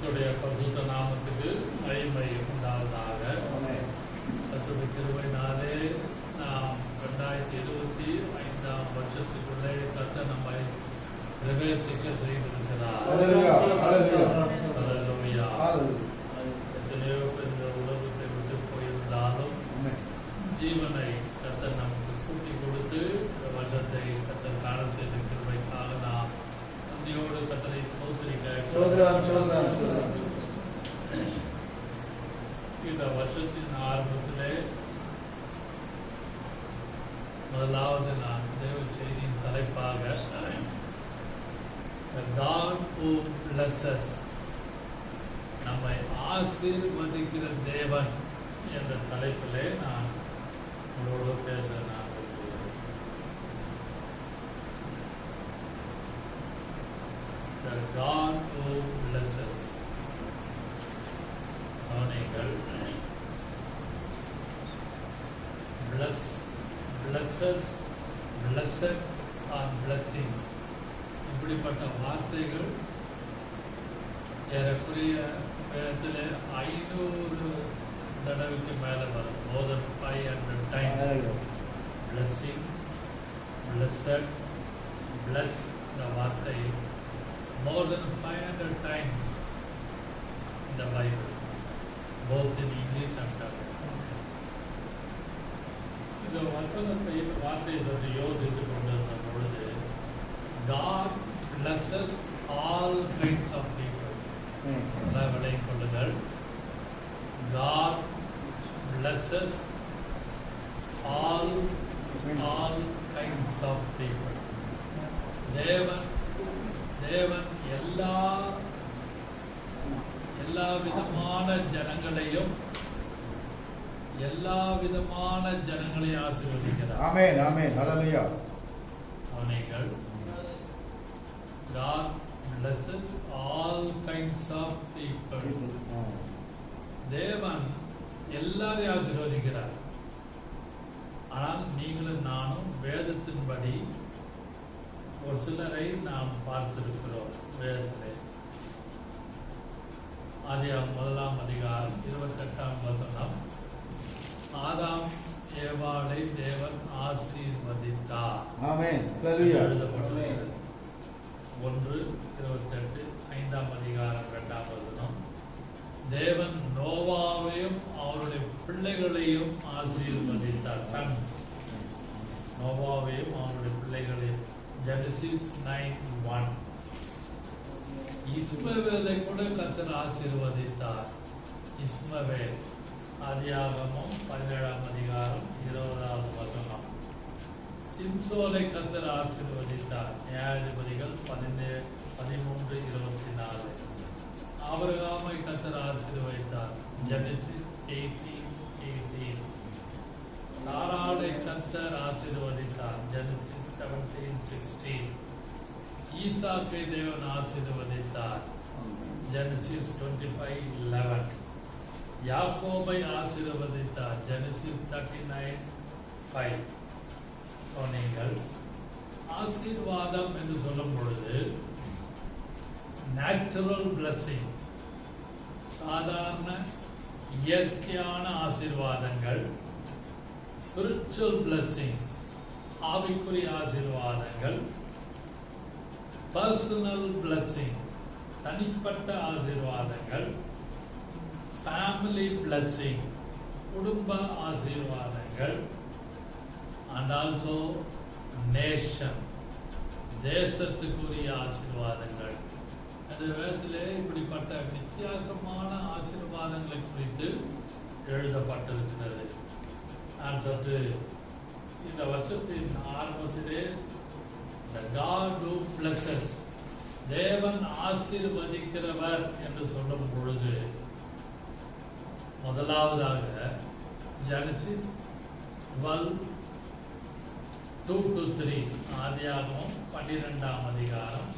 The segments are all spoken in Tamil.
கர்த்தருடைய பரிசுத்த நாமத்துக்கு மகிமை உண்டாவதாக. கர்த்தருடைய கிருபையினாலே நாம் 2025 வருஷத்துக்குள்ளே கர்த்தர் நம்மை பிரவேசிக்க செய்திருக்கிறார். எத்தனையோ இந்த உலகத்தை விட்டு போயிருந்தாலும் ஜீவனை கர்த்தர் நமக்கு கூட்டி கொடுத்து இந்த வருஷத்தை கர்த்தர் காண செய்த கிருபைக்காக நாம் நன்றியோடு கர்த்தரை ஸ்தோத்திரிக்க. இந்த வருஷத்தின் ஆரம்பத்திலே முதலாவது நான் தேவ செய்தியின் தலைப்பாக God who blesses, நம்மை ஆசீர்வதிக்கிற தேவன் என்ற தலைப்பிலே நான் உங்களோடு பேச நான் விரும்புகிறேன். The God who blesses. கவனிங்கள், blesses, blessed or blessings, இப்படிப்பட்ட வார்த்தைகள் ஏறக்குறைய வேதத்தில் 500 தடவைக்கு மேலே வரும். more than 500 times. blessing, blessed, bless, இந்த வார்த்தை more than 500 times in the Bible, both in English and Tamil. இந்த வசனத்தை வார்த்தையை சற்று யோசித்துக் கொண்டிருந்த பொழுது, God blesses all kinds of people. விளைக் கொள்ளுங்கள். God blesses all kinds of people. தேவன் எல்லா விதமான ஜனங்களையும் ஆசீர்வதிக்கிறார். ஆமென், ஆமென், ஹல்லேலூயா. ஆமென். God blesses all kinds of people. தேவன் எல்லாரையும் ஆசீர்வதிக்கிறார். ஆனால் நீங்களும் நானும் வேதத்தின்படி ஒரு சிலரை நாம் பார்த்திருக்கிறோம். வேதத்திலே ஆதியாகமம் 1 அதிகாரம் 28 வசனம், ஆதாம் ஏவாளை தேவன் ஆசீர்வதித்தார். ஆமென், ஹல்லேலூயா. எழுதப்பட்டுள்ளது 1:28 5 அதிகாரம் 2 வசனம், தேவன் நோவாவையும் அவருடைய பிள்ளைகளையும் ஆசீர்வதித்தார். சன்ஸ், நோவாவையும் அவருடைய பிள்ளைகளையும். ஜெனசிஸ் 9:1. இஸ்மவேலை கூட கர்த்தர் ஆசீர்வதித்தார். இஸ்மவேல், ஆதியாகமம் 17 அதிகாரம் 20 வசனம். சிம்சோனை கர்த்தர் ஆசீர்வதித்தார். நியாயாதிபதிகள் 13:24. ஆபிரகாமை கர்த்தர் ஆசீர்வதித்தார். ஜெனசிஸ் 18:18. சாராளை கர்த்தர் ஆசீர்வதித்தார். ஜெனசிஸ் 17:16. ஈசாக்கை தேவன் ஆசீர்வதித்தார். ஜெனசிஸ் 25:11. யாக்கோபை ஆசீர்வதித்தார். ஜெனசிஸ் 39:5. நீங்கள் ஆசீர்வாதம் என்று சொல்லும் பொழுது நேச்சுரல் பிளஸிங், சாதாரண இயற்கையான ஆசீர்வாதங்கள், ஸ்பிரிச்சுவல் பிளஸிங், ஆவிக்குரிய ஆசீர்வாதங்கள், பர்சனல் பிளஸிங், தனிப்பட்ட ஆசீர்வாதங்கள், ஃபேமிலி பிளஸிங், குடும்ப ஆசீர்வாதங்கள், and also nation, தேசத்துக்குரிய ஆசீர்வாதங்கள். இந்த வேதத்திலே இப்படிப்பட்ட வித்தியாசமான ஆசீர்வாதங்களை குறித்து எழுதப்பட்டிருக்கிறது. நான் சற்று இந்த வருஷத்தின் ஆரம்பத்திலே the God who blesses, தேவன் ஆசீர்வதிக்கிறவர் என்று சொல்லும் பொழுது முதலாவதாக ஜெனசிஸ் 12:2-3, ஆதியாகமம் 12 அதிகாரம்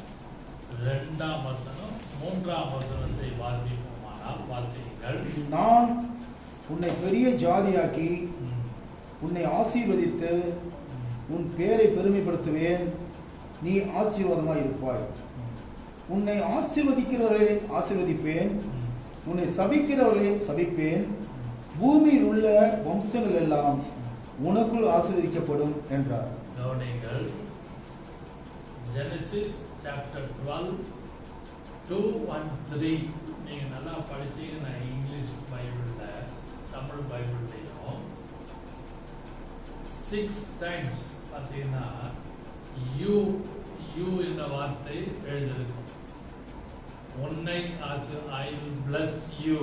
2 வசனம் 3 வசனத்தை வாசிப்போமானால் வாசியுங்கள். நான் உன்னை பெரிய ஜாதியாக்கி உன்னை ஆசீர்வதித்து உன் பேரை பெருமைப்படுத்துவேன், நீ ஆசீர்வாதமாய் இருப்பாய். உன்னை ஆசீர்வதிக்கிறவர்களை ஆசீர்வதிப்பேன், உன்னை சபிக்கிறவர்களை சபிப்பேன், பூமியில் உள்ள வம்சங்கள் எல்லாம் உனக்குள் ஆசீர்வதிக்கப்படும் என்றார். கவனிங்கள், ஜெனசிஸ் சாப்டர் 12:2-3 நீங்க நல்லா படிச்சீங்கன்னா இங்கிலீஷ் பைபிள்ல தமிழ் பைபிள்லையும் 6 டைம்ஸ் பார்த்தீங்கன்னா யூ என்ற வார்த்தை எழுதியிருக்கும். உன்னை ஐ வில் பிளஸ் யூ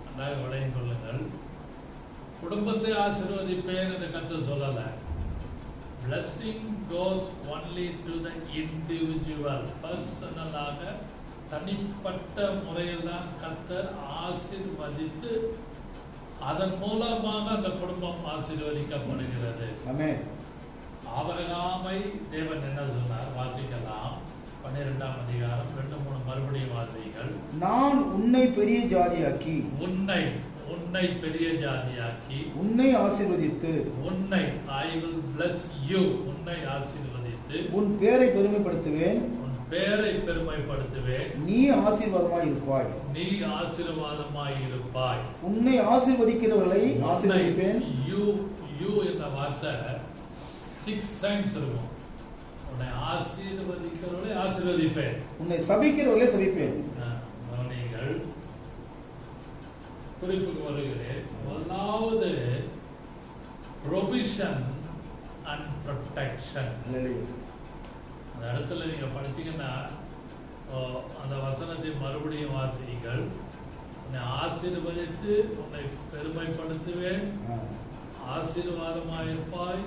நன்றாக விளையும் கொள்ளுங்கள். குடும்பத்தை ஆசீர்வதிப்பேன் என்று கர்த்தர் சொல்லல. blessing goes only to the individual. பர்சனலாக தனிப்பட்ட முறையில் தான் கர்த்தர் ஆசீர்வதித்து அதன் மூலமாக அந்த குடும்பம் ஆசீர்வதிக்கப்படுகிறது. ஆமென். ஆபிரகாமை தேவன் என்ன சொன்னார்? வாசிக்கலாம். 12ஆம் அதிகாரம் 2-3 மறுபடியும் வாசிகள். நான் உன்னை பெரிய ஜாதியாக்கி, உன்னை பெரிய ஜாதியாக்கி, உன்னை ஆசீர்வதித்து, I will bless you, உன்னை ஆசீர்வதித்து, உன் பேரை பெருமைப்படுத்துவேன், நீ ஆசீர்வாதமாய் இருப்பாய், உன்னை ஆசீர்வதிக்கிறவர்களை ஆசீர்வதிப்பேன். யூ என்ற வார்த்தை 6 டைம்ஸ் இருக்கும். உன்னை ஆசீர்வதிக்கிறவர்களை ஆசீர்வதிப்பேன், உன்னை சபிக்கிறவர்களை சபிப்பேன். நீங்கள் குறிப்புக்கு வருகிறேன். முதலாவது ப்ரொவிஷன் அண்ட் ப்ரொடெக்ஷன். அந்த இடத்துல நீங்க படிச்சீங்கன்னா அந்த வசனத்தை மறுபடியும் வாசிங்கள். உன்னை ஆசீர்வதித்து உன்னை பெருமைப்படுத்துவேன், ஆசீர்வாதமாயிருப்பாய்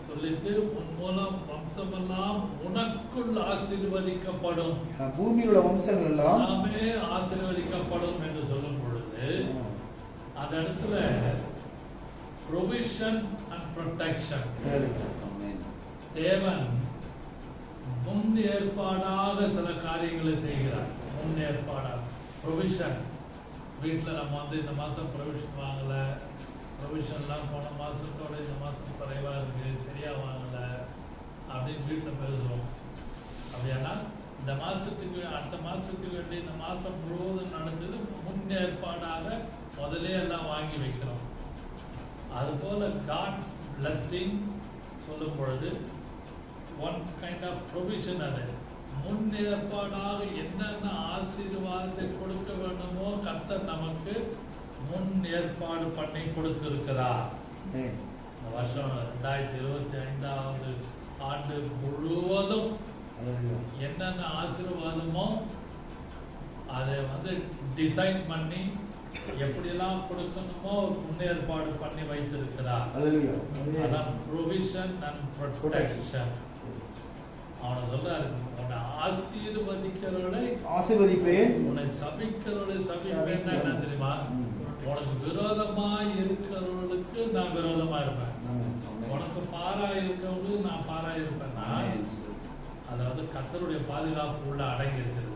சொல்லிட்டு உன் மூலம் வம்சமெல்லாம் உனக்குள் ஆசீர்வதிக்கப்படும், பூமியில் உள்ள வம்சங்கள் எல்லாமே ஆசீர்வதிக்கப்படும் என்று சொல்லும் பொழுது அந்த இடத்துல ப்ரொவிஷன் அண்ட் ப்ரொடெக்ஷன். தேவன் முன் ஏற்பாடாக சில காரியங்களை செய்கிறார். முன் ஏற்பாடாக ப்ரொவிஷன். வீட்டில் நம்ம இந்த மாதம் ப்ரொவிஷன் வாங்கல, ப்ரொவிஷன்லாம் போன மாதத்தோட இந்த மாதம் குறைவாக இருக்கு, சரியா வாங்கல அப்படின்னு வீட்டில் பேசுவோம். அப்படியானா இந்த மாதத்துக்கு அடுத்த மாதத்துக்கு வேண்டி இந்த மாதம் முழுவதும் நடந்தது முன் ஏற்பாடாக முதலே எல்லாம் வாங்கி வைக்கிறோம். அதுபோல காட்ஸ் பிளஸிங் சொல்லும் பொழுது ஒன் கைண்ட் ஆஃப் ப்ரொவிஷன். அது முன் ஏற்பாடாக என்னென்ன ஆசீர்வாதத்தை கொடுக்க வேண்டுமோ கர்த்தர் நமக்கு முன் ஏற்பாடு பண்ணி கொடுத்திருக்கிறார். இந்த வருஷம் 2025ஆவது ஆண்டு முழுவதும் என்னென்ன ஆசீர்வாதமோ அதை டிசைன் பண்ணி எப்படியெல்லாம் கொடுக்கணுமோ முன்னேற்பாடு பண்ணி வைத்திருக்கிறார். அதான் ப்ரொவிஷன் அண்ட் ப்ரொடெக்ஷன். அவனை சொல்றாரு, உன்னை ஆசீர்வதிக்கிறவர்களை ஆசீர்வதிப்பேன், உன்னை சபிக்கிறவர்களை சபிப்பேன். என்ன தெரியுமா? உனக்கு விரோதமா இருக்கிறவர்களுக்கு நான் விரோதமா இருப்பேன், உனக்கு பாரா இருக்கிறவங்களுக்கு நான் பாரா இருப்பேன்னா அதாவது கர்த்தருடைய பாதுகாப்பு உள்ள அடங்கி இருக்கிறது.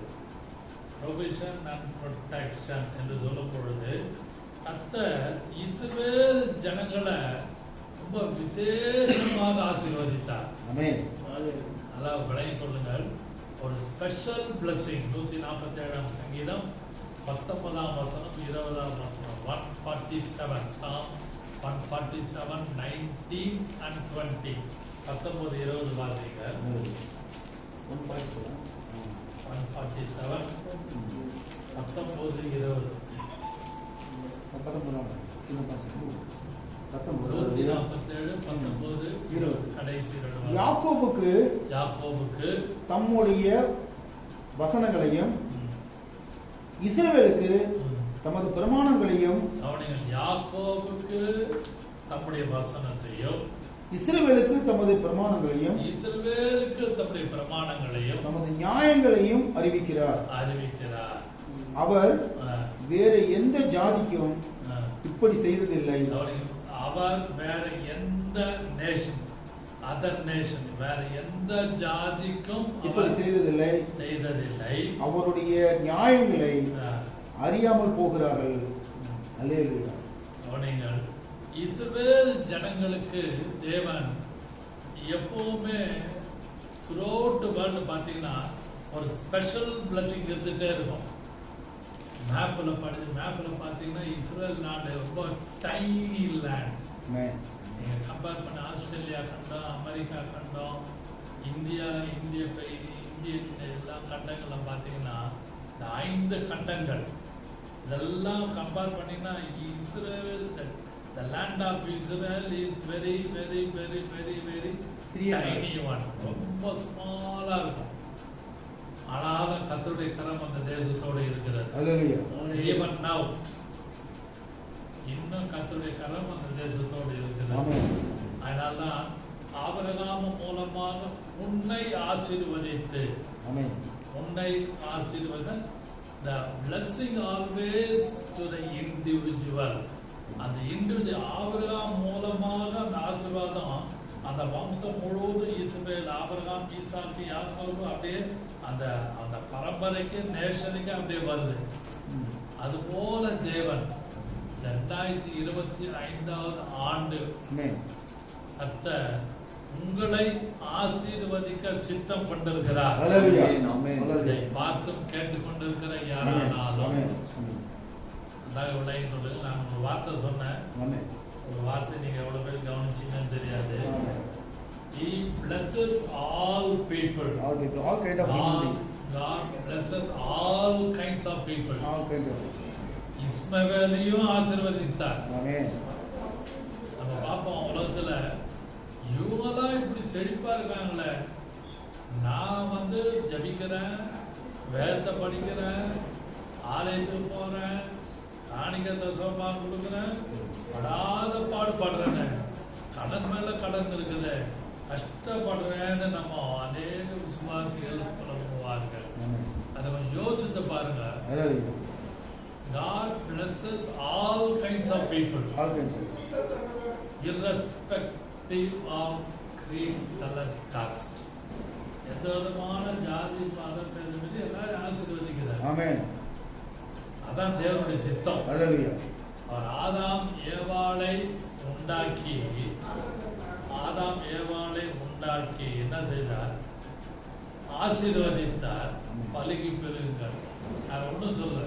ப்ரொவிஷன் அண்ட் ப்ரொடெக்ஷன் என்று சொல்லும் பொழுது கர்த்தர் இஸ்ரவேல் ஜனங்களை ரொம்ப விசேஷமாக ஆசீர்வதித்தார். நல்லா விளங்கிக் கொள்ளுங்கள். ஒரு ஸ்பெஷல் பிளஸிங். 147ஆம் சங்கீதம் 19ஆம் வசனம் 20ஆம் வசனம் 147 Psalm 147 19 and 20 19 20 வாசிங்க. 147 19 20 யாக்கோபுக்கு தம்முடைய வசனங்களையும் இஸ்ரவேலுக்கு தமது பிரமாணங்களையும், யாக்கோபுக்கு தம்முடைய வசனத்தையும் இஸ்ரவேலுக்கு தமது பிரமாணங்களையும், இஸ்ரவேலுக்கு தம்முடைய பிரமாணங்களையும், தமது நியாயங்களையும் அறிவிக்கிறார். அவர் வேற எந்த ஜாதிக்கும் இப்படி செய்ததில்லை. அவர் வேற எந்த நேஷன், அதர் நேஷன், வேற எந்த ஜாதிக்கும் இப்படி செய்ததில்லை. அவருடைய நியாயங்களை அறியாமல் போகிறார்கள். அல்லேலூயா. கவனிங்கள், இஸ்ரவேல் ஜனங்களுக்கு தேவன் எப்பவுமே த்ரூஅவுட் வேர்ல்டு பார்த்தீங்கன்னா ஒரு ஸ்பெஷல் பிளஸிங் இருந்துட்டே இருக்கும். மேப்ல பார்த்தீங்கன்னா இஸ்ரேல் நாடு ரொம்ப டைனி லேண்ட். நீங்க கம்பேர் பண்ண ஆஸ்திரேலியா கண்டம், அமெரிக்கா கண்டம், இந்திய எல்லா கண்டங்களை பார்த்தீங்கன்னா இந்த 5 கண்டங்கள் இதெல்லாம் கம்பேர் பண்ணீங்கன்னா Israel, the land of Israel is very very very very very tiny one. ரொம்ப ஸ்மாலா இருக்கும். ஆனாலும் கர்த்தருடைய கரம் அந்த தேசத்தோட இருக்கிறது. Even now இன்னும் கர்த்தருடைய கரம் அந்த தேசத்தோட இருக்கிறது. அதனால்தான் ஆபிரகாம் மூலமாக உன்னை ஆசீர்வதித்து, the blessing always to the individual. அந்த இண்டிவிஜுவல் ஆபிரகாம் மூலமாக அந்த ஆசீர்வாதம் அந்த வம்சம் முழுவதும் இஸ்ரவேல், ஆபிரகாம், ஈசாக்கு, யாக்கோபு அப்படியே அந்த அந்த பரம்பரைக்கு நேஷனுக்கு அப்படியே வருது. அதுபோல தேவன் 2025 ஆண்டு கர்த்தர் உங்களை ஆசீர்வதிக்க சித்தம் கொண்டிருக்கிறார். இதை பார்த்தும் கேட்டுக்கொண்டிருக்கிற யாரானாலும் நான் ஒரு வார்த்தை சொன்னேன். ஒரு வார்த்தை நீங்க எவ்வளவு பேர் கவனிச்சீங்கன்னு தெரியாது. He blesses all people. All kind of people. God blesses all kinds of people. இஸ்மவேலையும் ஆசீர்வதித்தார். நம்ம பார்ப்போம் உலகத்துல இவங்கெல்லாம் இப்படி செழிப்பா இருக்காங்களே, நான் ஜபிக்கிறேன், வேதத்தை படிக்கிறேன், ஆலயத்துக்கு போறேன், காணிக்க தசமா கொடுக்குறேன், படாத பாடுபடுறேன்னு, கடன் மேல கடன் இருக்குது, கஷ்டப்படுறேன்னு நம்ம அநேக விசுவாசிகள் புலம்புவார்கள். அதை கொஞ்சம் யோசித்து பாருங்க. God blesses all kinds of people, irrespective of creed, color, caste. எந்த விதமான ஜாதி மதம் பேதமின்றி எல்லாரும் ஆசீர்வதிக்கிறார். ஆமென். அதான் தேவனுடைய சித்தம். ஹல்லேலூயா. அவர் ஆதாம் ஏவாளை உண்டாக்கி என்ன செய்தார்? ஆசீர்வதித்தார். பலுகி பெருகுங்கள். நான் ஒன்றும் சொல்ல,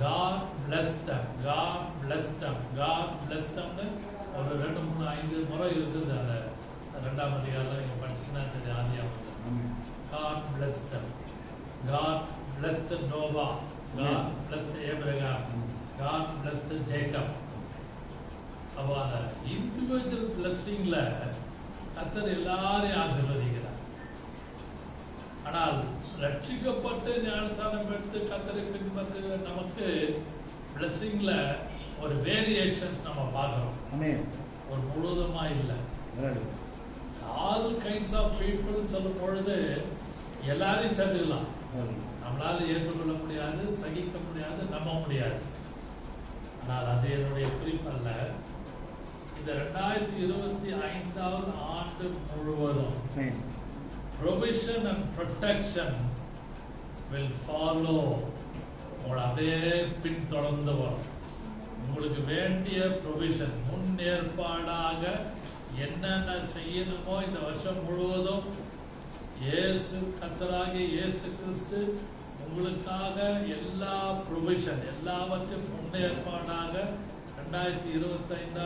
God blessed them, God blessed them, God blessed them. ஒரு 2, 3, 5 முறை இருக்குது. அதை 2ஆம் அதிகாரம் நீங்க படிச்சீங்கன்னா தெரியும். ஆதியாகமம். God blessed them, God blessed Noah, God blessed Abraham, God blessed Jacob. அப்போ அந்த இண்டிவிஜுவல் பிளஸிங்ல கர்த்தர் எல்லாரையும் ஆசீர்வதிக்கிறார். ஆனால் ரட்சிக்கப்பட்டு ஞானஸ்நானம் எடுத்து கர்த்தரை பின்பற்றுகிற நமக்கு பிளஸிங்ல ஒரு வேரியேஷன்ஸ் நம்ம பார்க்கிறோம். ஒரு முழுவதுமா இல்லை. ஆல் கைண்ட்ஸ் ஆஃப் பீப்புள் சொல்லும் பொழுது எல்லாரையும் சேர்த்துக்கலாம். நம்மளால ஏற்றுக்கொள்ள முடியாது, சகிக்க முடியாது, நம்ப முடியாது. ஆனால் அது என்னுடைய குறிப்பல்ல. இந்த 2025 ஆண்டு முழுவதும் provision and protection will follow. உங்களை அப்படியே பின்தொடர்ந்து வரும். உங்களுக்கு வேண்டிய ப்ரொவிஷன், முன்னேற்பாடாக என்னென்ன செய்யணுமோ இந்த வருஷம் முழுவதும் கர்த்தராகிய இயேசு கிறிஸ்து உங்களுக்காக எல்லா ப்ரொவிஷன், எல்லாவற்றையும் முன்னேற்பாடாக 2025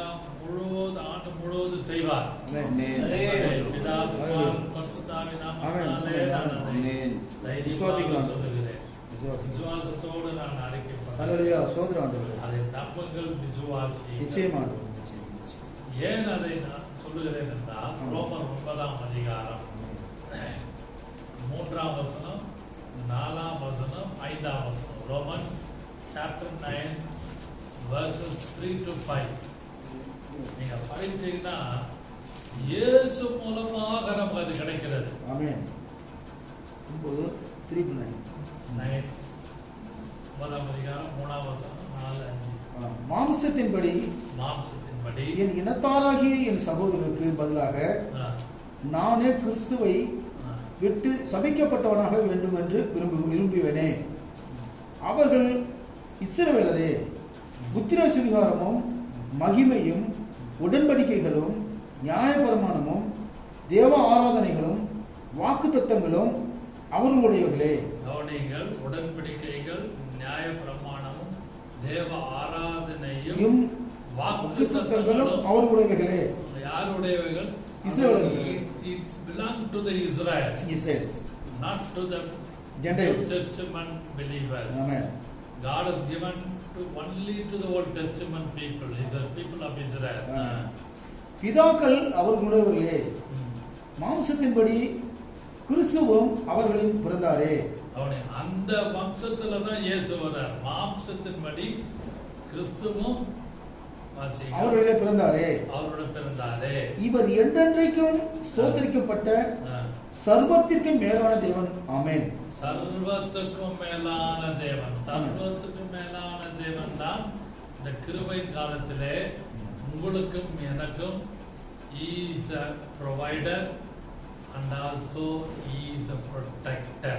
ஆண்டு முழுவதும் செய்வார். சொல்லுகிறேன். விசுவாசத்தோடு நான் அறிக்கைப்படுகிறேன். அதை நம்புங்கள் விசுவாசி. ஏன் அதை நான் சொல்லுகிறேன் என்றால், ரோமர் 9ஆம் அதிகாரம் 3ஆம் வசனம், 4ஆம் வசனம், 5ஆம் வசனம். Romans chapter 9 verses 3 to 5. நீங்க படிச்சீங்கன்னா இயேசு மூலமாக நமக்கு அது கிடைக்கிறது. ஆமென். 3 to 9. 9ஆம் அதிகாரம் 3ஆம் வசனம், 4, 5. மாம்சத்தின்படி என் இனத்தாராகிய என் சகோதரருக்கு பதிலாக நானே கிறிஸ்துவை விட்டு சபிக்கப்பட்டவனாக வேண்டும் என்று விரும்புவேனே. அவர்கள் இஸ்ரவேலரே, புத்திர சுவிகாரமும் மகிமையும் உடன்படிக்கைகளும் நியாயப்பிரமாணமும் தேவ ஆராதனைகளும் வாக்குத்தத்தங்களும் அவர்களுடையவர்களே. கவனிங்கள், உடன்படிக்கைகள், நியாய பிரமாணமும், தேவ ஆராதனையும், வாக்குத்தத்தங்களும் அவர்களுடையவர்களே. யாருடையவைகள்? இஸ்ரவேலர்கள். It belongs to the Israelites, not to the Gentiles. New Testament believers. Amen. God has given only to the Old Testament people, people of Israel. பிதாக்கள் அவர்களுடையவர்களே, மாம்சத்தின்படி கிறிஸ்துவும் அவர்களின் பிறந்தாரே. அவனே அந்த வம்சத்துல தான் இயேசு வரார். மாம்சத்தின்படி கிறிஸ்துவும் அவர்களே பிறந்தாரே. அவரோட பிறந்தாரே. இவர் என்றென்றைக்கும் ஸ்தோத்திரிக்கப்பட்ட சர்வத்திற்கும் மேலான தேவன். ஆமென். சர்வத்துக்கும் மேலான தேவன், சர்வத்துக்கும் மேலான தேவன் தான் இந்த கிருபை காலத்திலே உங்களுக்கும் எனக்கும் he is a provider and also he is a protector.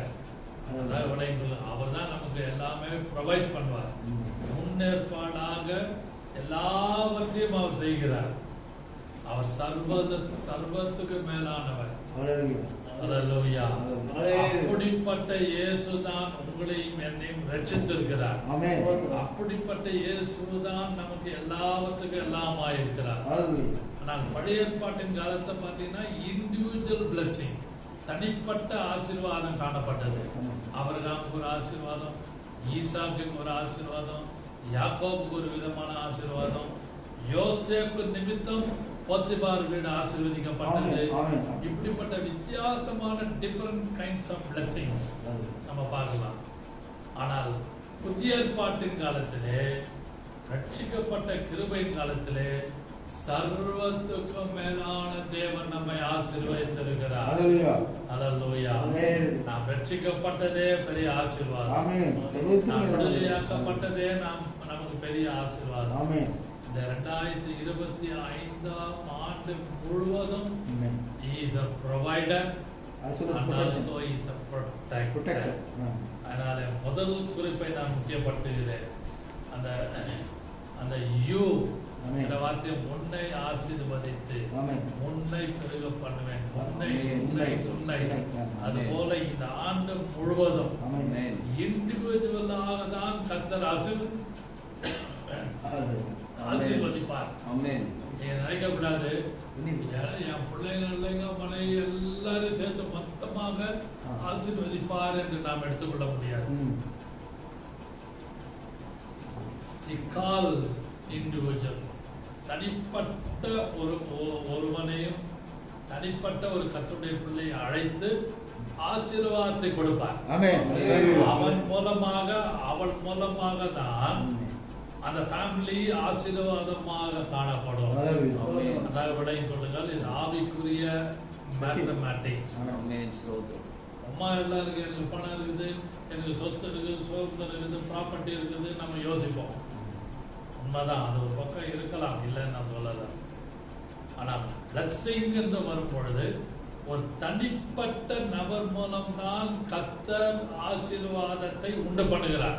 அவர் தான் நமக்கு எல்லாமே ப்ரொவைட் பண்ணுவார். முன்னேற்பாடாக எல்லாவற்றையும் அவர் செய்கிறார். அவர் சர்வத்துக்கு மேலானவர். அல்லேலூயா. அப்படிப்பட்ட இயேசுதான் உங்களையும் என்னையும் ரட்சித்திருக்கிறார். அப்படிப்பட்ட இயேசுதான் நமக்கு எல்லாவற்றுக்கும் எல்லாமாய் இருக்கிறார். ஆனால் பழைய ஏற்பாட்டின் காலத்தை பார்த்தீங்கன்னா இண்டிவிஜுவல் பிளெஸிங், தனிப்பட்ட ஆசீர்வாதம் காணப்பட்டது. ஆபிரகாமுக்கு ஒரு ஆசீர்வாதம், ஈசாக்குக்கு ஒரு ஆசீர்வாதம், யாக்கோபுக்கு ஒரு விதமான ஆசீர்வாதம், யோசேப்பு நிமித்தம் போத்திபார் வீடு ஆசீர்வதிக்கப்பட்டது. இப்படிப்பட்ட வித்தியாசமான டிஃபரண்ட் கைண்ட்ஸ் ஆஃப் பிளெஸிங்ஸ் நம்ம பார்க்கலாம். ஆனால் புதிய ஏற்பாட்டின் காலத்திலே, ரட்சிக்கப்பட்ட கிருபையின் காலத்திலே சர்வத்துக்கும் மேலான தேவன் நம்மை ஆசீர்வதித்திருக்கிறார். அல்லேலூயா. நாம் ரட்சிக்கப்பட்டதே பெரிய ஆசீர்வாதம். நாம் விடுதலையாக்கப்பட்டதே நமக்கு பெரிய ஆசீர்வாதம். இந்த 2025 ஆண்டு முழுவதும் he is a provider and also he is a protector. அதனால முதல் குறிப்பை நான் முக்கியப்படுத்துகிறேன். அந்த யூ இந்த வார்த்தையை உன்னை ஆசீர்வதித்து உன்னை பெருக பண்ணுவேன், உன்னை அது போல இந்த ஆண்டு முழுவதும் இண்டிவிஜுவலாக தான் கர்த்தர் ஆசீர்வதிப்பார். நீங்க நினைக்க கூடாது என் பிள்ளைங்க மனைவி எல்லாரும் சேர்த்து மொத்தமாக ஆசீர்வதிப்பார் என்று நாம் எடுத்துக்கொள்ள முடியாது. இக்கால் இண்டிவிஜுவல், தனிப்பட்ட ஒருவனையும் தனிப்பட்ட ஒரு கர்த்தருடைய பிள்ளையை அழைத்து ஆசீர்வாதத்தை கொடுப்பார். அவன் மூலமாக அவள் மூலமாக தான் அந்த ஃபேமிலி ஆசீர்வாதமாக காணப்படும். அதாவது விடையும் கொள்ளுங்கள், இது ஆவிக்குரிய மேத்தமேட்டிக்ஸ். அம்மா எல்லாம் இருக்கு, எனக்கு பணம் இருக்குது, எனக்கு சொத்து இருக்குது, சோர்ந்து இருக்குது, ப்ராப்பர்ட்டி இருக்குது, நம்ம யோசிப்போம். உண்மைதான், அது ஒரு பக்கம் இருக்கலாம், இல்லைன்னு நான் சொல்லல. ஆனால் பிளஸிங் என்று வரும் பொழுது ஒரு தனிப்பட்ட நபர் மூலம்தான் கர்த்தர் ஆசீர்வாதத்தை உண்டு பண்ணுகிறார்.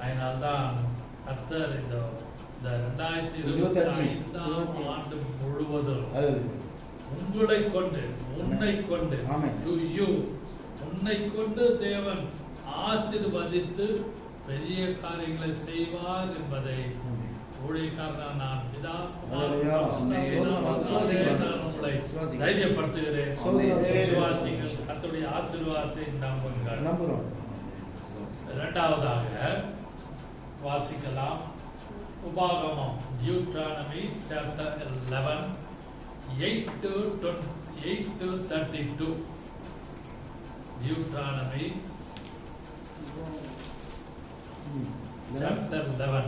அதனால்தான் கர்த்தர் இந்த 2025 ஆண்டு முழுவதும் உங்களை கொண்டு, உன்னை கொண்டு, உன்னை கொண்டு தேவன் ஆசீர்வதித்து பெரிய காரியங்களை செய்வார் என்பதை ஊழியக்காரனான நான் பிதா தைரியப்படுத்துகிறேன். விசுவாசிகள் கர்த்தருடைய ஆசீர்வாதத்தை நம்புங்கள். இரண்டாவதாக வாசிக்கலாம் உபாகமம், Deuteronomy chapter 11 8 to 32. Deuteronomy chapter 11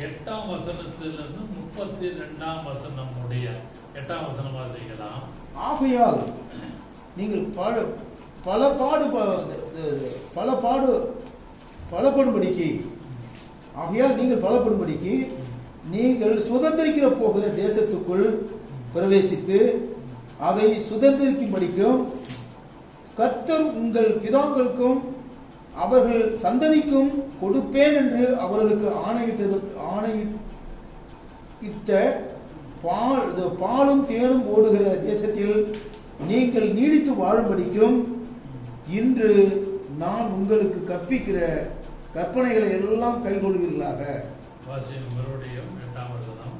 8ஆம் வசனத்திலிருந்து 32ஆம் வசனம் முடிய 8ஆம் வசனம் வாசிக்கலாம். ஆகையால் நீங்கள் பலப்படும்படிக்கு நீங்கள் சுதந்திரிக்கிற போகிற தேசத்துக்குள் பிரவேசித்து அதை சுதந்திரிக்கும்படிக்கும் கர்த்தர் உங்கள் பிதாக்களுக்கும் அவர்கள் சந்ததிக்கும் கொடுப்பேன் என்று அவர்களுக்கு ஆணையிட்ட பாலும் தேனும் ஓடுகிற தேசத்தில் நீங்கள் நீடித்து வாழும்படிக்கும் இன்று நான் உங்களுக்கு கற்பிக்கிற கற்பனைகளை எல்லாம் கைக்கொள்வீர்களாக. மறுபடியும் 8ஆம் வசனம்.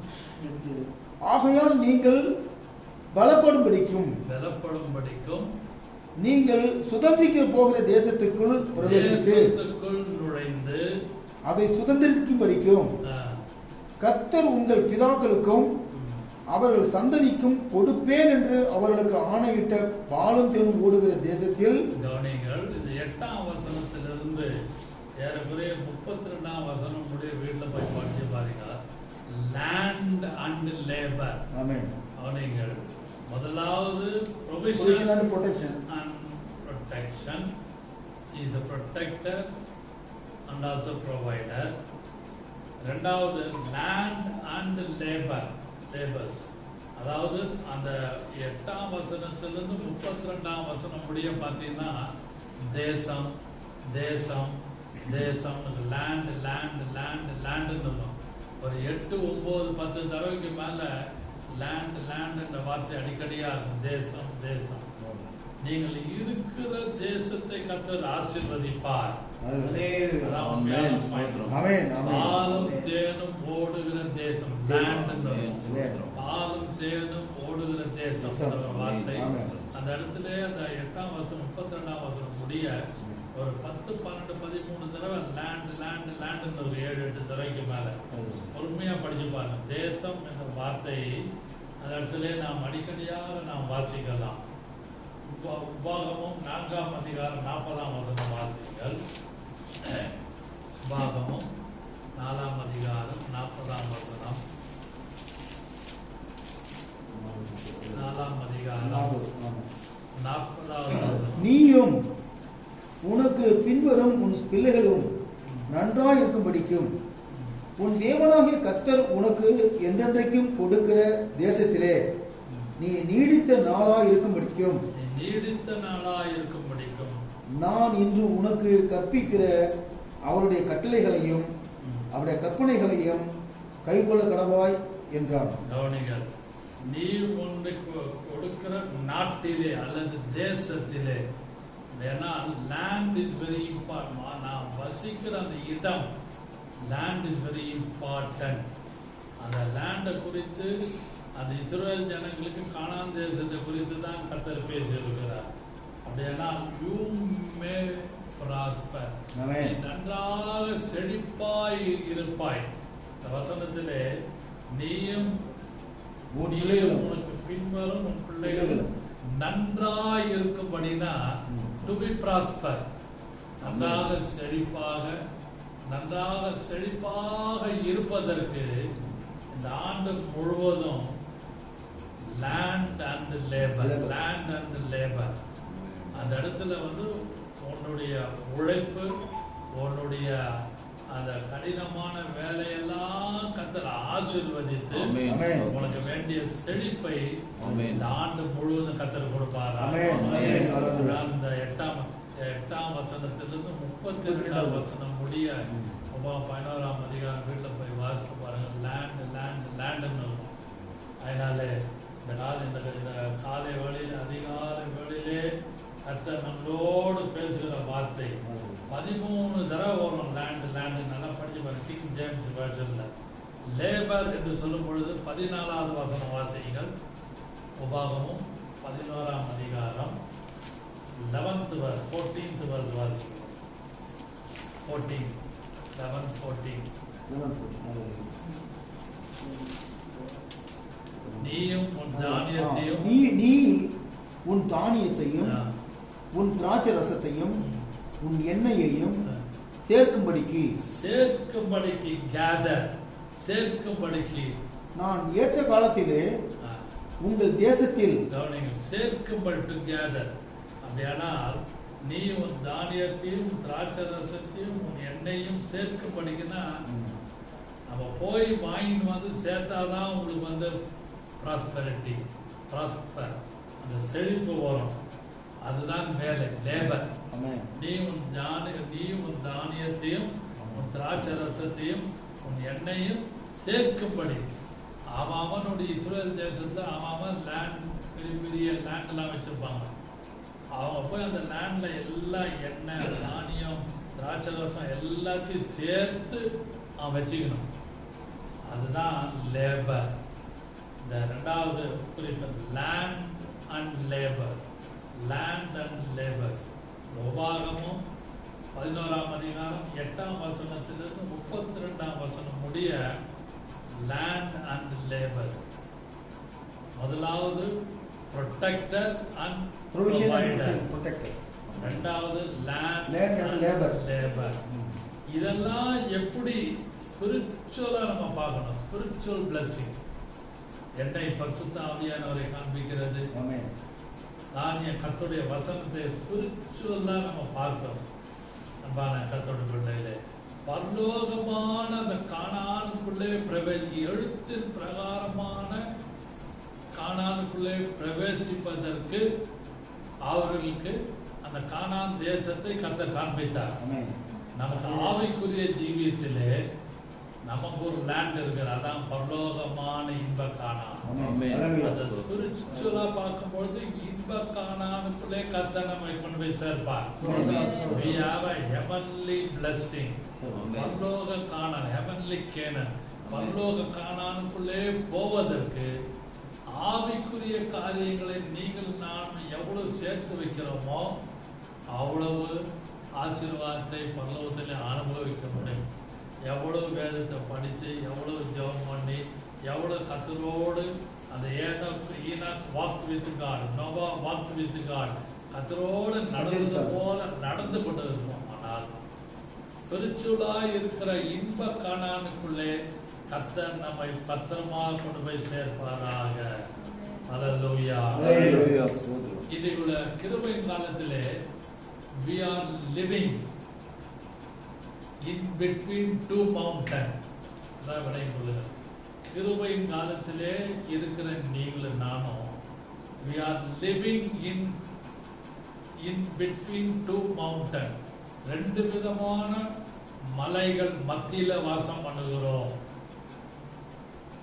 ஆகையால் நீங்கள் பலப்படும்படிக்கும் நீங்கள் சுதந்திரிக்க போகிற தேசத்துக்குள் பிரவேசித்து நுழைந்து அதை சுதந்திரிக்கும்படிக்கும் கர்த்தர் உங்கள் பிதாக்களுக்கும் அவர்கள் சந்ததிக்கும் கொடுப்பேன் என்று அவர்களுக்கு ஆணையிட்ட பாலும் தேனும் ஓடுகிற தேசத்தில். கவனிங்கள், இந்த 8ஆம் வசனத்திலிருந்து ஏறக்குறைய 32ஆம் வசனம் முடிய வீட்டில் போய் படிச்சு பாருங்க. Land and labour. ஆமென். கவனிங்கள், முதலாவது provision and protection. He is a protector and also provider. இரண்டாவது land and labors. அதாவது அந்த 8ஆம் வசனத்திலிருந்து 32ஆம் வசனம் முடிய பார்த்தீங்கன்னா தேசம் தேசம் தேசம், லேண்ட் லேண்ட் லேண்ட் லேண்டுன்னு இருக்கும். ஒரு 8, 9, 10 தடவைக்கு மேல லேண்ட் லேண்ட்ன்ற வார்த்தை அடிக்கடியா இருக்கும். தேசம் தேசம். நீங்கள் இருக்கிற தேசத்தை கர்த்தர் ஆசீர்வதிப்பார். பாலும் தேனும் ஓடுகிற தேசம், பாலும் தேனும் ஓடுகிற தேசம் வார்த்தை. அந்த இடத்துல அந்த 8ஆம் வசனம் 32ஆம் வசனம் முடிய ஒரு 10, 12, 13 தடவை லேண்ட் லேண்ட் லேண்ட் ஒரு 7, 8 தடவைக்கு மேல பொறுமையா படிச்சு பாருங்க. தேசம் என்ற வார்த்தையை அந்த இடத்துல நாம் அடிக்கடியாக நாம் வாசிக்கலாம். உபாகமும் 4ஆம் அதிகாரம் 40ஆம் வசனம் வாசிங்கள். உபாகமும் 4ஆம் அதிகாரம் 40ஆம் வசனம். 4ஆம் அதிகாரம் 40ஆவது வசனம். நீயும் உனக்கு பின்வரும் உன் பிள்ளைகளும் நன்றாயிருக்கும்படிக்கும் உன் தேவனாகிய கர்த்தர் உனக்கு என்றென்றைக்கும் கொடுக்கிற தேசத்திலே நீ நீடித்த நாளாயிருக்கும்படிக்கும் நான் இன்று உனக்கு கற்பிக்கிற அவருடைய கட்டளைகளையும் அவருடைய கற்பனைகளையும் கைக்கொள்ள கடவாய் என்றான். கவனிகள், நீ உனக்கு கொடுக்கிற நாட்டிலே அல்லது தேசத்திலே, ஏன்னா லேண்ட் இஸ் வெரி இம்பார்ட்டன்ட். நான் வசிக்கிற அந்த இடம், லேண்ட் இஸ் வெரி இம்பார்ட்டன்ட். அந்த லேண்டை குறித்து, அந்த இஸ்ரவேல் ஜனங்களுக்கு கானான் தேசத்தை குறித்து தான் கர்த்தர் பேசியிருக்கிறார். அப்படின்னா யூ மே பிராஸ்பர், நன்றாக செழிப்பாய் இருப்பாய். இந்த வசனத்திலே நீயும் உனக்கு பின்வரும் உன் பிள்ளைகளும் நன்றாய் இருக்கும்படினா டு பி பிராஸ்பர், நன்றாக செழிப்பாக இருப்பதற்கு இந்த ஆண்டு முழுவதும் லேண்ட் அண்ட் லேபர். அந்த இடத்துல உன்னுடைய உழைப்பு, உன்னுடைய அந்த கடினமான வேலையெல்லாம் கர்த்தர் ஆசீர்வதித்து உனக்கு வேண்டிய செழிப்பை இந்த ஆண்டு முழுவதும் கர்த்தர் கொடுப்பார். அந்த 8ஆம் வசனத்திலிருந்து 32ஆம் வசனம் முடிய 11ஆம் அதிகாரம் வீட்டில் போய் வாசிக்க பாருங்க. லேண்டுன்னு இருக்கும். அதனாலே இந்த காலை வேளையில், அதிகாலை வேளையிலே கர்த்தர் நம்மளோடு பேசுகிற வார்த்தை 13 தடவை வரும். லேண்ட் நல்லா படிச்சு பாருங்க. கிங் ஜேம்ஸ் வெர்ஷன்ல லேபர் என்று சொல்லும் பொழுது 14ஆவது வசனம் வாசிங்கள். உபாகமும் 11ஆம் அதிகாரம் 11th verse 14th verse வாசிங்கள். 11-14 நீயும் உன் தானியத்தையும் நீ உன் தானியத்தையும் உன் திராட்சை ரசத்தையும் உன் எண்ணெயையும் சேர்க்கும்படிக்கு நான் ஏற்ற காலத்திலே உங்கள் தேசத்தில் சேர்க்கும்படி டுகெதர். அப்படியானால் நீ உன் தானியத்தையும் திராட்சை ரசத்தையும் உன் எண்ணெயும் சேர்க்கும்படிக்குன்னா நம்ம போய் வாங்கிட்டு சேர்த்தாதான் உங்களுக்கு ப்ராஸ்பர், அந்த செழிப்பு வரும். அதுதான் வேலை, லேபர். நீ உன் தானியத்தையும் உன் திராட்சை ரசத்தையும் உன் எண்ணெயும் சேர்க்கும்படி அவனுடைய இஸ்ரேல் தேசத்துல அவன் லேண்ட் பெரிய பெரிய லேண்ட் எல்லாம் வச்சிருப்பாங்க. அவங்க போய் அந்த லேண்ட்ல எல்லாம் எண்ணெய், தானியம், திராட்சை ரசம் எல்லாத்தையும் சேர்த்து அவன் வச்சுக்கணும். அதுதான் லேபர். இந்த ரெண்டாவது குறிப்பு land and labours. Land and labours. உபாகமும் 11ஆம் அதிகாரம் 8ஆம் வசனத்திலிருந்து 32ஆம் வசனம் முடிய லேண்ட் அண்ட் லேபர்ஸ். முதலாவது protector and provider. ரெண்டாவது land and labor. இதெல்லாம் எப்படி ஸ்பிரிச்சுவலா நம்ம பார்க்கணும். Spiritual blessing. என்னை பரிசுத்த ஆவியானவரை காண்பிக்கிறது. நான் என் கர்த்தருடைய வசனத்தை ஸ்பிரிச்சுவலா நம்ம பார்க்கணும். அன்பான கர்த்தருடைய பிள்ளைகளே, பரலோகமான அந்த கானானுக்குள்ளே எழுத்தின் பிரகாரமான கானானுக்குள்ளே பிரவேசிப்பதற்கு அவர்களுக்கு அந்த கானான் தேசத்தை கர்த்தர் காண்பித்தார். நமக்கு ஆவிக்குரிய ஜீவியத்திலே நமக்கு ஒரு லேண்ட் இருக்கிற, அதான் பரலோகமான இன்ப கானான். அந்த ஸ்பிரிச்சுவலா பார்க்கும்பொழுது இன்ப கானானுக்குள்ளே கர்த்தர் நம்மை கொண்டு போய் சேர்ப்பார். We have a heavenly blessing. பரலோக கானான், heavenly Canaan. பரலோக கானானுக்குள்ளே போவதற்கு ஆவிக்குரிய காரியங்களை நீங்கள் நான் எவ்வளவு சேர்த்து வைக்கிறோமோ அவ்வளவு ஆசீர்வாதத்தை பரலோகத்திலே அனுபவிக்க முடியும். எவ்வளவு வேதத்தை படித்து, எவ்வளவு ஜெபம் பண்ணி, எவ்வளவு கர்த்தரோடு அந்த Enoch walk with God, Noah walk with God, கர்த்தரோடு நடந்தது போல நடந்து கொண்டு இருக்கோம். ஆனால் ஸ்பிரிச்சுவலா இருக்கிற இன்ப கானானுக்குள்ளே கர்த்தர் நம்மை பத்திரமாக கொண்டு போய் சேர்ப்பாராக. ஹல்லேலூயா. இதுக்குள்ள கிருபையின் காலத்திலே we are living in between two mountains. கிருபையின் காலத்திலே இருக்கிற நீங்களும் நானும் we are living in between two mountains. ரெண்டு விதமான மலைகள் மத்தியில வாசம் பண்ணுகிறோம்.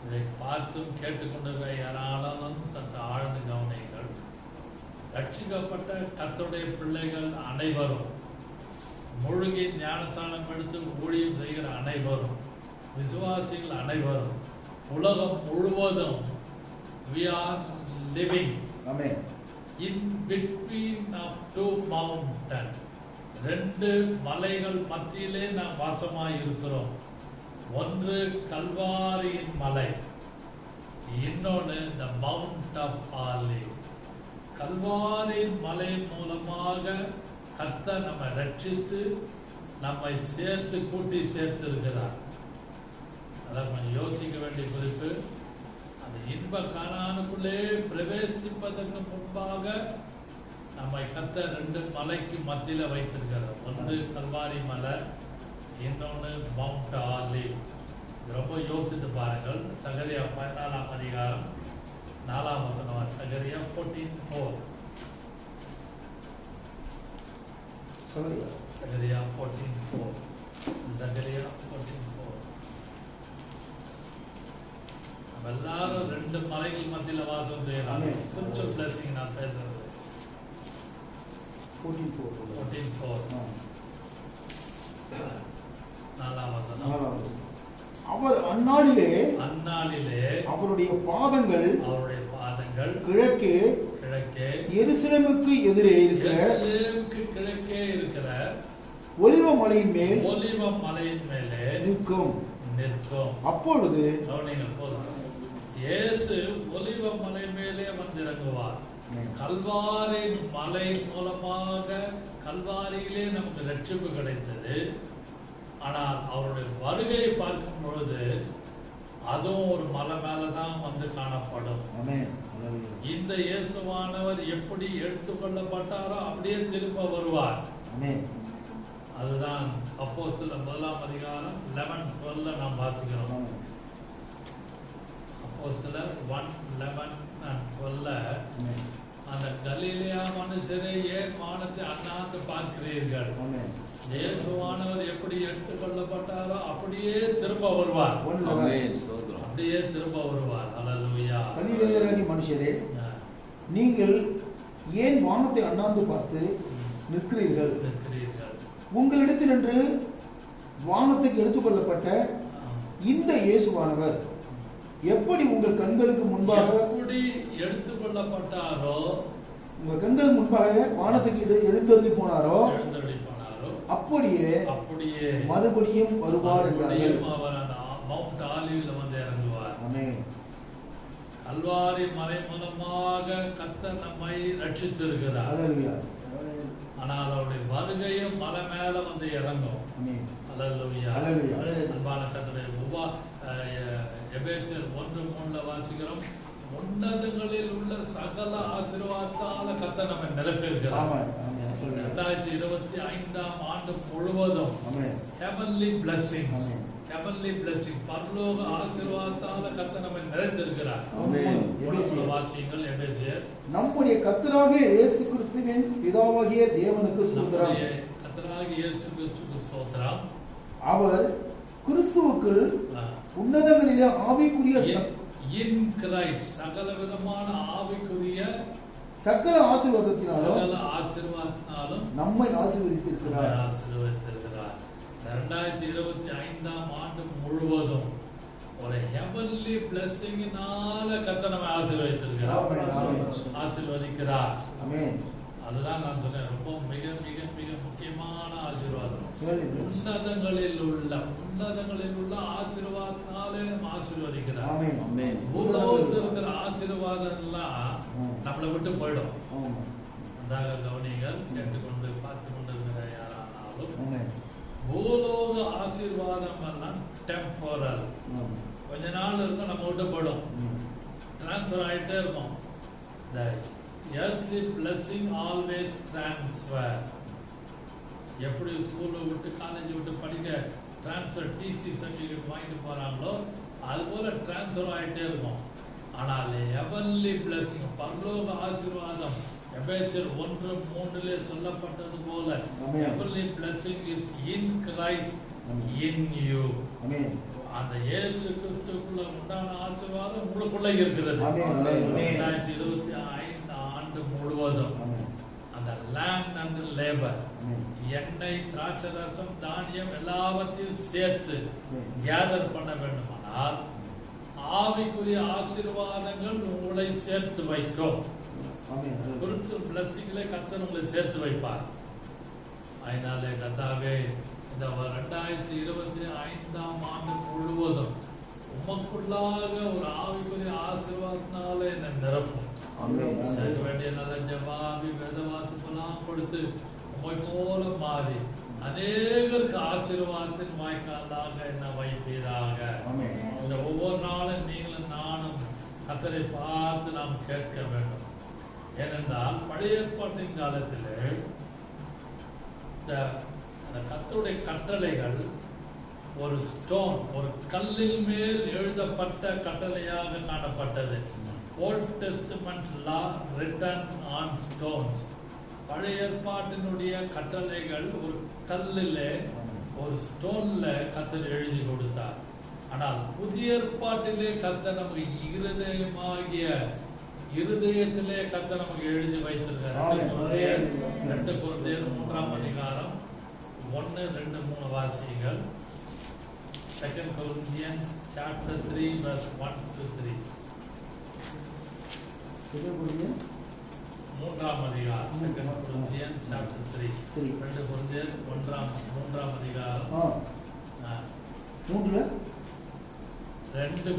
இதை பார்த்தும் கேட்டுக்கொண்டிருக்கிற யாராலும் சற்று ஆழ்ந்து கவனியுங்கள். ரட்சிக்கப்பட்ட கர்த்தருடைய பிள்ளைகள் அனைவரும், மூழ்கி ஞானஸ்நானம் எடுத்து ஊழியம் செய்கிற அனைவரும், விசுவாசிகள் அனைவரும், உலகம் முழுவதும் we are living in between of two mountains. ரெண்டு மலைகள் மத்தியிலே நாம் வாசமாய் இருக்கிறோம். ஒன்று கல்வாரியின் மலை, இன்னொன்று the Mount of Olives. கல்வாரியின் மலை மூலமாக கர்த்தர் நம்மை ரட்சித்து நம்மை சேர்த்து கூட்டி சேர்த்து இருக்கிறார். அதான் கொஞ்சம் யோசிக்க வேண்டிய குறிப்பு. அந்த இன்ப கானானுக்குள்ளே பிரவேசிப்பதற்கு முன்பாக நம்மை கர்த்தர் ரெண்டு மலைக்கு மத்தியில வைத்திருக்கிறார். ஒன்று கல்வாரி மலை, இன்னொன்று மவுண்ட் ஆலிவ். ரொம்ப யோசித்து பாருங்கள். சகரியா 14ஆம் அதிகாரம் 4ஆம் வசனம். சகரியா 14:4. சகரியா 14:4. சகரியா 14:4. நம்ம எல்லாரும் ரெண்டு மலைகள் மத்தியில வாசம் செய்யலாம். ஸ்பிரிச்சுவல் பிளஸிங் நான் பேசுறது. 14:4. 4ஆம் வசனம். அவர் அந்நாளிலே அவருடைய பாதங்கள் கிழக்கே எருசலேமுக்கு எதிரே கிழக்கே இருக்கிற ஒலிவ மலையின் மேலே நிற்கும். அப்பொழுது இயேசு ஒலிவ மலை மேலே வந்திறங்குவார். கல்வாரின் மலை மூலமாக கல்வாரியிலே நமக்கு ரட்சிப்பு கிடைத்தது. ஆனால் அவருடைய வருகையை பார்க்கும் பொழுது அதுவும் ஒரு மலை மேலதான் வந்து காணப்படும். இந்த இயேசுவானவர் எப்படி எடுத்துக்கொள்ளப்பட்டாரோ அப்படியே திரும்ப வருவார். அதுதான் அப்போஸ்தலர் 1ஆம் அதிகாரம் 11:12 நாம் வாசிக்கிறோம். அப்போஸ்தலர் 1:11-12 அந்த கலிலேயா மனுஷரே ஏன் வானத்தை அண்ணாந்து பார்க்கிறீர்கள்? இயேசுவானவர் எப்படி எடுத்துக்கொள்ளப்பட்டாரோ அப்படியே திரும்ப வருவார். அப்படியே அப்படியே திரும்ப வருவார். ஹல்லேலூயா. கலிலேயராகிய மனுஷரே, நீங்கள் ஏன் வானத்தை அண்ணாந்து பார்த்து நிற்கிறீர்கள்? உங்களிடத்தில் என்று வானத்துக்கு எடுத்துக்கொள்ளப்பட்ட இந்த இயேசுவானவர் எப்படி உங்கள் கண்களுக்கு முன்பாக எடுத்துக்கொள்ளப்பட்டாரோ, உங்க கண்களுக்கு முன்பாக வானத்துக்கு எழுந்தருளி போனாரோ அப்படியே மறுபடியும் வருவார் என்றார்கள். மவுண்ட் ஆலிவ்ல வந்து இறங்குவார். ஆமென். கல்வாரி மலை மூலமாக கர்த்தர் நம்மை ரட்சித்திருக்கிறார். ஹல்லேலூயா. ஆனால் அவருடைய வருகையும் மலை மேல வந்து இறங்கும். ஆமென். ஹல்லேலூயா. ஹல்லேலூயா. அன்பான கர்த்தருடைய எபேசியர் 1:3 வாசிக்கிறோம். உன்னதங்களில் உள்ள சகல ஆசீர்வாதத்தால கர்த்தர் நம்மை நிரப்பியிருக்கிறார். ஆமென். ஆமென். 2025 ஆண்டு முழுவதும் heavenly blessings, heavenly blessing, பரலோக ஆசீர்வாதத்தால கர்த்தர் நம்மை நிறைத்திருக்கிறார். ஆமென். வாசியுங்கள் எபேசியர். நம்முடைய கர்த்தராகிய இயேசு கிறிஸ்துவின் பிதாவாகிய தேவனுக்கு ஸ்தோத்திரம். கர்த்தராகிய இயேசு கிறிஸ்துவுக்கு ஸ்தோத்திரம். அவர் கிறிஸ்துவுக்குள் உன்னதங்களிலே ஆவிக்குரிய in Christ சகல விதமான ஆவிக்குரிய சகல ஆசீர்வாதத்தினாலும் நம்மை ஆசீர்வதித்திருக்கிறார். 2025 ஆண்டு முழுவதும் ஒரு heavenly blessingனால கர்த்தர் நம்மை ஆசீர்வதிக்கிறார். ஆமென். அதுதான் நான் சொன்னேன், ரொம்ப மிக மிக மிக முக்கியமான ஆசீர்வாதம். உன்னதங்களில் உள்ள ஆசீர்வாதத்தாலே நம்ம ஆசீர்வதிக்கிறார். ஆமென். பூலோகத்தில் இருக்கிற ஆசீர்வாதம் எல்லாம் நம்மளை விட்டு போயிடும். நன்றாக கவனிங்கள், கேட்டுக்கொண்டு பார்த்து கொண்டிருக்கிற யாரானாலும் பூலோக ஆசீர்வாதம் எல்லாம் டெம்பரல். கொஞ்ச நாள் இருக்கும், நம்ம விட்டு போயிடும், டிரான்ஸ்ஃபர் ஆகிட்டே இருக்கும். earthly blessing always transfer. எப்படி ஸ்கூல்ல விட்டு காலேஜ் விட்டு படிக்க டிரான்ஸ்ஃபர் டிசி சர்டிஃபிகேட் வாங்கிட்டு போறாங்களோ அது போல டிரான்ஸ்ஃபர் ஆகிட்டே இருக்கும். ஆனால் heavenly blessing, பரலோக ஆசீர்வாதம் எபேசியர் 1:3 சொல்லப்பட்டது போல heavenly blessing is in Christ in you. அந்த இயேசு கிறிஸ்துவுக்குள்ள உண்டான ஆசீர்வாதம் உங்களுக்குள்ள இருக்கிறது. 2025 ஆண்டு முழுவதும் அந்த லேண்ட் அண்ட் லேபர், எண்ணெய், திராட்சை ரசம், தானியம் எல்லாவற்றையும் சேர்த்து கேதர் பண்ண வேண்டுமானால் ஆவிக்குரிய ஆசீர்வாதங்கள் உங்களை சேர்த்து வைக்கும். ஸ்பிரிச்சுவல் பிளஸிங்ல கர்த்தர் உங்களை சேர்த்து வைப்பார். அதனாலே கர்த்தாவே இந்த 2025 ஆண்டு முழுவதும் உமக்குள்ளாக ஒரு ஆவிக்குரிய ஆசீர்வாதத்தினால என்னை நிரப்பும். வேண்டிய நல்ல ஜெபாவி வேதவாசமெல்லாம் கொடுத்து உம்மை போல மாறி அநேகருக்கு ஆசீர்வாதத்தின் வாய்க்காலாக என்ன வைப்பீராக. இந்த ஒவ்வொரு நாளும் நீங்களும் நானும் கர்த்தரை பார்த்து நாம் கேட்க வேண்டும். ஏனென்றால் பழைய ஏற்பாட்டின் காலத்திலே இந்த கர்த்தருடைய கட்டளைகள் ஒரு ஸ்டோன், ஒரு கல்லில் மேல் எழுதப்பட்ட கட்டளையாக காணப்பட்டது. Old testament law written on stones. பழைய ஏற்பாட்டினுடைய கட்டளைகள் ஒரு கல்லிலே, ஒரு ஸ்டோன்ல கர்த்தர் எழுதி கொடுத்தார். ஆனால் புதிய ஏற்பாட்டிலே கர்த்தர் நமக்கு இருதயத்திலே கர்த்தர் நமக்கு எழுதி வைத்திருக்கார். 2 கொரிந்தியர் 3ஆம் அதிகாரம் 1, 2, 3 வாசியுங்கள். 2 Corinthians chapter 3 verse 1 to 3. 2 Corinthians 3ஆம் அதிகாரம் 2 Corinthians chapter 3. 2 Corinthians 3ஆம் அதிகாரம் 2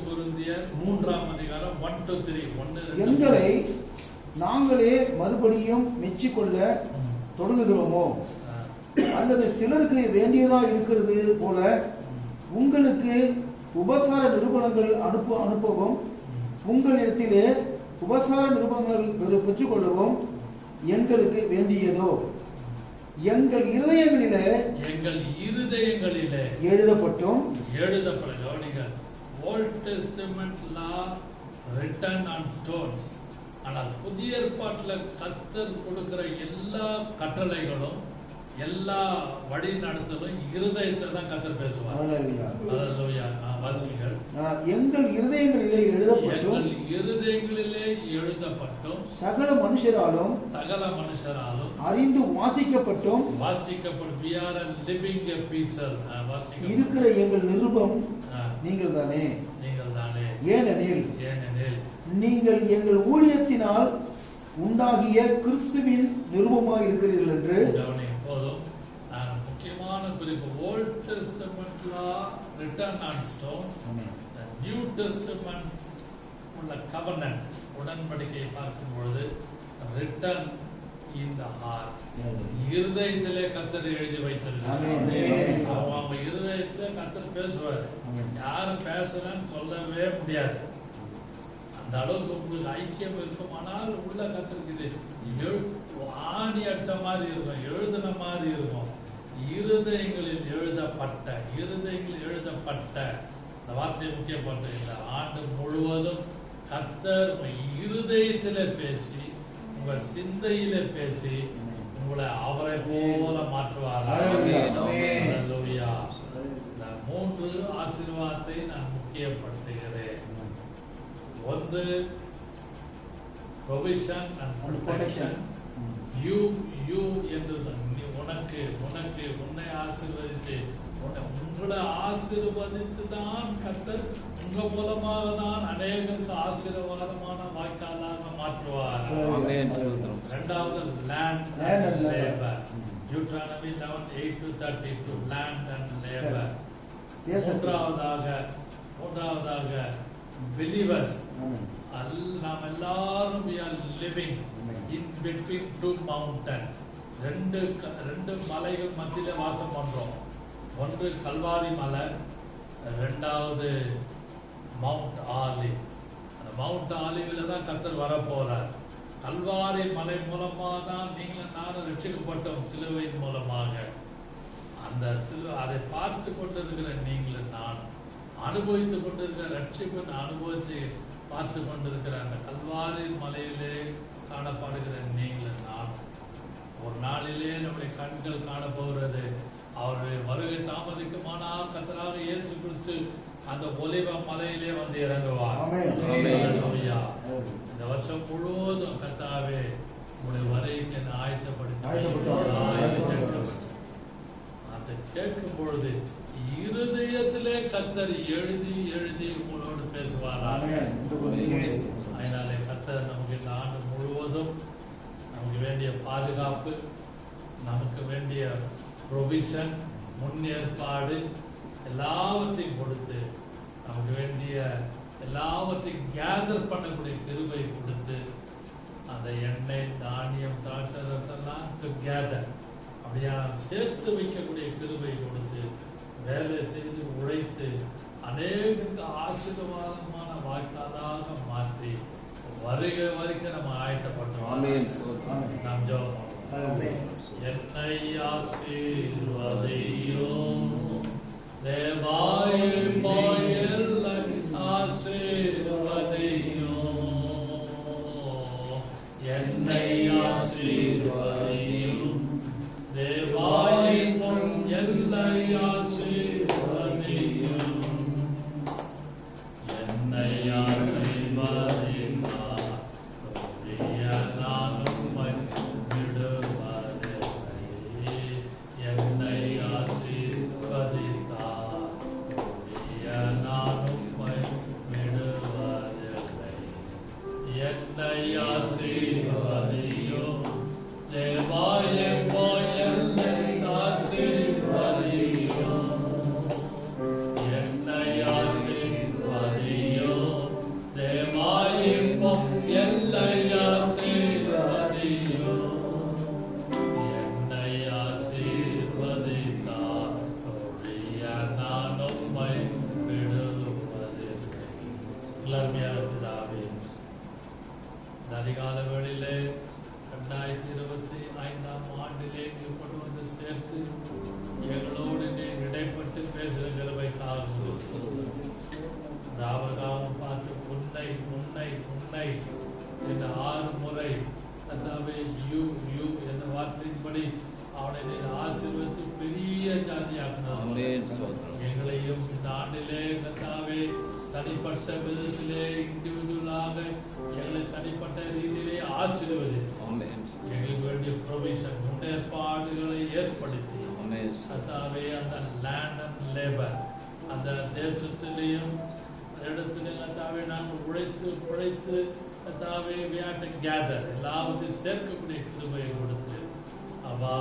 Corinthians 3ஆம் அதிகாரம் 1 to 3. எங்களை நாங்களே மறுபடியும் மெச்சிக்கொள்ள தொடங்குகிறோமோ அல்லது சிலருக்கு வேண்டியதா இருக்கிறது போல உங்களுக்கு உபசார நிருபணங்கள் அனுப்பவும் உங்களிடத்திலே உபசார நிருபங்கள் பெற்றுக்கொள்ளவும் எங்களுக்கு வேண்டியதோ எங்கள் இருதயங்களிலே எழுதப்படும். கவனிங்கள், old testament law written on stones. ஆனால் புதிய ஏற்பாட்டில் கர்த்தர் கொடுக்கிற எல்லா கட்டளைகளும் எல்லா வழி நடத்தலும் இருதயத்துல தான் கர்த்தர் பேசுவார். ஹalleluya. வாசிங்கள். எங்கள் இருதயங்களிலே எழுதப்பட்டும் சகல மனுஷராலும் அறிந்து வாசிக்கப்பட்டும் we are a living epistle. இருக்கிற எங்கள் நிருபம் நீங்கள் தானே. ஏனெனில் நீங்கள் எங்கள் ஊழியத்தினால் உண்டாகிய கிறிஸ்துவின் நிருபமாக இருக்கிறீர்கள் என்று. முக்கியமான குறிப்பு, old testament law written on stones, the new testament உள்ள covenant உடன்படிக்கையை பார்க்கும் பொழுது written in the heart, இருதயத்திலே கர்த்தர் எழுதி வைத்திருக்கிறார். அவங்க இருதயத்திலே கர்த்தர் பேசுவார். யாரும் பேசலன்னு சொல்லவே முடியாது. அந்த அளவுக்கு உங்களுக்கு ஐக்கியம் இருக்கும். ஆனால் உள்ள கர்த்தருக்கு இது ஆணி அடிச்ச மாதிரி இருக்கும், எழுதின மாதிரி இருக்கும். இருதயங்களில் எழுதப்பட்ட இந்த வார்த்தை முக்கியப்பட்ட இந்த ஆண்டு முழுவதும் கர்த்தர் இருதயத்திலே பேசி, உங்க சிந்தையில பேசி உங்களை அவரை போல மாற்றுவார். இந்த 3 ஆசீர்வாதத்தை நான் முக்கியப்படுத்துகிறேன். ஒன்று provision and protection. you என்று உன்னை ஆசீர்வதித்து உங்களை ஆசீர்வதித்து தான் கர்த்தர் உங்க மூலமாக தான் அநேகருக்கு ஆசீர்வாதமான வாய்க்காலாக மாற்றுவார். இரண்டாவது land and labor. Deuteronomy 11:8-32 land and labor. மூன்றாவதாக believers. நாம் எல்லாரும் we are living in between two mountains. ரெண்டு மலைகள் மத்தியில வாசம் பண்றோம். ஒன்று கல்வாரி மலை, இரண்டாவது மவுண்ட் ஆலிவ். அந்த மவுண்ட் ஆலிவ்ல தான் கர்த்தர் வர போறார். கல்வாரி மலை மூலமா தான் நீங்களும் நானும் ரட்சிக்கப்பட்டோம், சிலுவையின் மூலமாக. அந்த அதை பார்த்து கொண்டிருக்கிற நீங்களும் நான் அனுபவித்துக் கொண்டிருக்கிற ரட்சிப்பின் அனுபவத்தை பார்த்து கொண்டிருக்கிற அந்த கல்வாரி மலையிலே காணப்படுகிற நீங்களும் நான் ஒரு நாளிலே நம்முடைய கண்கள் காணப்போகிறது. அவருடைய வருகை தாமதிக்குமானால் கர்த்தராக இயேசு கிறிஸ்து அந்த ஒலிவ மலையிலே வந்து இறங்குவார். இந்த வருஷம் முழுவதும் கர்த்தாவே உங்களுடைய வருகைக்கு என்னை ஆயத்தப்படுத்தி அதை கேட்கும் பொழுது இருதயத்திலே கர்த்தர் எழுதி உங்களோடு பேசுவார். அதனாலே கர்த்தர் நமக்கு இந்த ஆண்டு முழுவதும் நமக்கு வேண்டிய பாதுகாப்பு, நமக்கு வேண்டிய ப்ரொவிஷன், முன்னேற்பாடு எல்லாவற்றையும் கொடுத்து, நமக்கு வேண்டிய எல்லாவற்றையும் கேதர் பண்ணக்கூடிய கிருபை கொடுத்து, அந்த எண்ணெய், தானியம், திராட்சை ரசம்லாம் கேதர் அப்படியா சேர்த்து வைக்கக்கூடிய கிருபை கொடுத்து, வேலை செய்து உழைத்து அநேகருக்கு ஆசீர்வாதமான வாய்க்காலாக மாற்றி வருகை வரைக்கும் நம்ம ஆயத்தப்பட்டோம். நாம் ஜெபம் என்னை ஆசீர்வதியும் தேவாயே போயல்லை ஆசீர்வதியும், என்னை ஆசீர்வதியும் தேவாயே எல்லை ஆசீர்வதியும், என்னை அதிகால வேளையிலே 2025ஆம் ஆண்டிலே நீ கொண்டு வந்து சேர்த்து எங்களோடு இடைப்பட்டு பேசுகிற கிருபைக்காக ஆபிரகாம் பார்த்து உன்னை உன்னை உன்னை என்று 6 முறை கர்த்தாவே யூ யூ என்ற வார்த்தையின்படி அவனை நீர் ஆசீர்வதித்து பெரிய ஜாதியாக்குனது எங்களையும் இந்த ஆண்டிலே கர்த்தாவே தனிப்பட்ட விதத்திலே இண்டிவிஜுவலாக எங்களை தனிப்பட்ட ரீதியிலே ஆசீர்வதித்து எங்களுக்கு வேண்டிய ப்ரொவிஷன் முன்னேற்பாடுகளை ஏற்படுத்தி கர்த்தாவே அந்த லேண்ட் அண்ட் லேபர் அந்த தேசத்திலேயும் இடத்திலே கர்த்தாவே நாங்கள் உழைத்து கர்த்தாவே we have to gather எல்லாவற்றையும் சேர்க்கக்கூடிய கிருபையை கொடுத்து அவா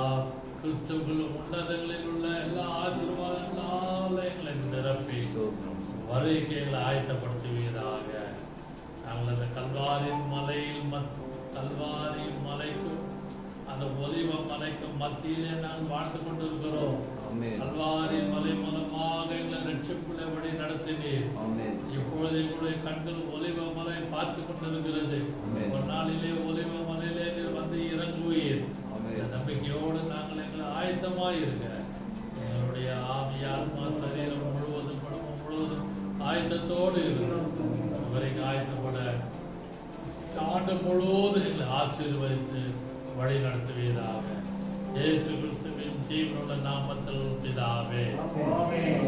கிறிஸ்துவுக்குள் உன்னதங்களில் உள்ள எல்லா ஆசீர்வாதங்களால எங்களை நிரப்பி வருகைக்கு எங்களை ஆயத்தப்படுத்துவீராக. நாங்கள் அந்த கல்வாரி மலைக்கும் அந்த ஒலிவ மலைக்கும் மத்தியிலே நாங்கள் வாழ்ந்து கொண்டிருக்கிறோம். கல்வாரி மலை மூலமாக எங்களை ரட்சிப்புள்ள வழி நடத்தினீர். இப்பொழுது எங்களுடைய கண்கள் ஒலிவ மலை பார்த்து கொண்டிருக்கிறது. ஒரு நாளிலே ஒலிவ மலையிலே நீர் வந்து இறங்குவீர். நம்பிக்கையோடு நாங்கள் எங்களை ஆயத்தமாய் இருக்க எங்களுடைய ஆவி ஆத்மா சரீரம் முழுவதும் குடும்பம் முழுவதும் ஆயத்தத்தோடு இருக்கிறோம். வரைக்கும் ஆயத்தப்பட ஆண்டு முழுவதும் எங்களை ஆசீர்வதித்து வழி நடத்துவீராக. இயேசு கிறிஸ்துவின் ஜீவனுள்ள நாமத்தில் பிதாவே. ஆமென்.